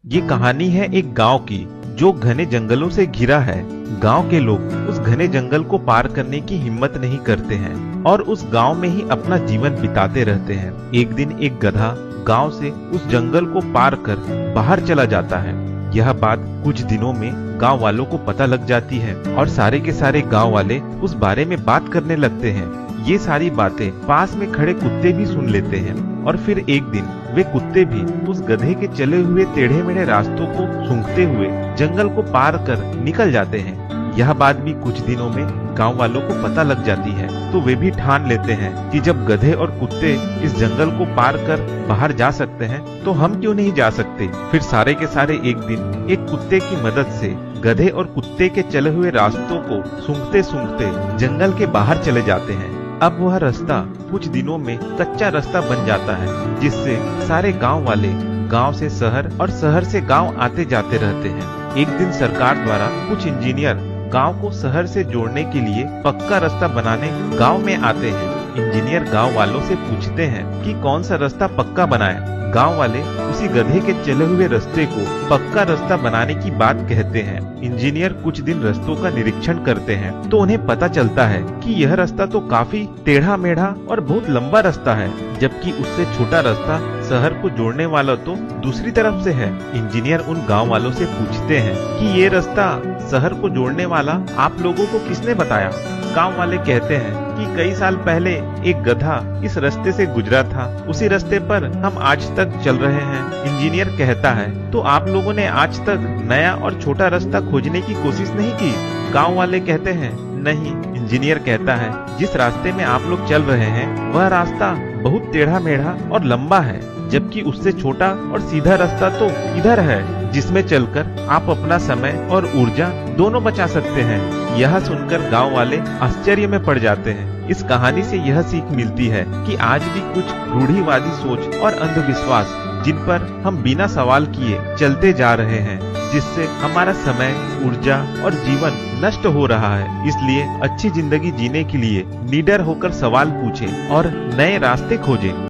ये कहानी है एक गांव की जो घने जंगलों से घिरा है। गांव के लोग उस घने जंगल को पार करने की हिम्मत नहीं करते हैं और उस गांव में ही अपना जीवन बिताते रहते हैं। एक दिन एक गधा गांव से उस जंगल को पार कर बाहर चला जाता है। यह बात कुछ दिनों में गांव वालों को पता लग जाती है और सारे के सारे गांव वाले उस बारे में बात करने लगते हैं। ये सारी बातें पास में खड़े कुत्ते भी सुन लेते हैं और फिर एक दिन वे कुत्ते भी उस गधे के चले हुए टेढ़े मेढ़े रास्तों को सूंघते हुए जंगल को पार कर निकल जाते हैं। यह बात भी कुछ दिनों में गांव वालों को पता लग जाती है, तो वे भी ठान लेते हैं कि जब गधे और कुत्ते इस जंगल को पार कर बाहर जा सकते हैं तो हम क्यों नहीं जा सकते। फिर सारे के सारे एक दिन एक कुत्ते की मदद से गधे और कुत्ते के चले हुए रास्तों को सूंघते सूंघते जंगल के बाहर चले जाते हैं। अब वह रास्ता कुछ दिनों में कच्चा रास्ता बन जाता है, जिससे सारे गांव वाले गांव से शहर और शहर से गांव आते जाते रहते हैं। एक दिन सरकार द्वारा कुछ इंजीनियर गांव को शहर से जोड़ने के लिए पक्का रास्ता बनाने गांव में आते हैं। इंजीनियर गांव वालों से पूछते हैं कि कौन सा रास्ता पक्का बनाए। गांव वाले उसी गधे के चले हुए रास्ते को पक्का रास्ता बनाने की बात कहते हैं। इंजीनियर कुछ दिन रास्तों का निरीक्षण करते हैं तो उन्हें पता चलता है कि यह रास्ता तो काफी टेढ़ा मेढ़ा और बहुत लंबा रास्ता है, जबकि उससे छोटा रास्ता शहर को जोड़ने वाला तो दूसरी तरफ से है। इंजीनियर उन गांव वालों से पूछते हैं कि ये रास्ता शहर को जोड़ने वाला आप लोगों को किसने बताया। गांव वाले कहते हैं कि कई साल पहले एक गधा इस रास्ते से गुजरा था, उसी रास्ते पर हम आज तक चल रहे हैं। इंजीनियर कहता है तो आप लोगों ने आज तक नया और छोटा रास्ता खोजने की कोशिश नहीं की। गांव वाले कहते हैं नहीं। इंजीनियर कहता है जिस रास्ते में आप लोग चल रहे हैं वह रास्ता बहुत टेढ़ा मेढ़ा और लंबा है, जबकि उससे छोटा और सीधा रास्ता तो इधर है, जिसमें चलकर आप अपना समय और ऊर्जा दोनों बचा सकते हैं। यह सुनकर गांव वाले आश्चर्य में पड़ जाते हैं। इस कहानी से यह सीख मिलती है कि आज भी कुछ रूढ़िवादी सोच और अंधविश्वास जिन पर हम बिना सवाल किए चलते जा रहे हैं, जिससे हमारा समय, ऊर्जा और जीवन नष्ट हो रहा है। इसलिए अच्छी जिंदगी जीने के लिए निडर होकर सवाल पूछें और नए रास्ते खोजें।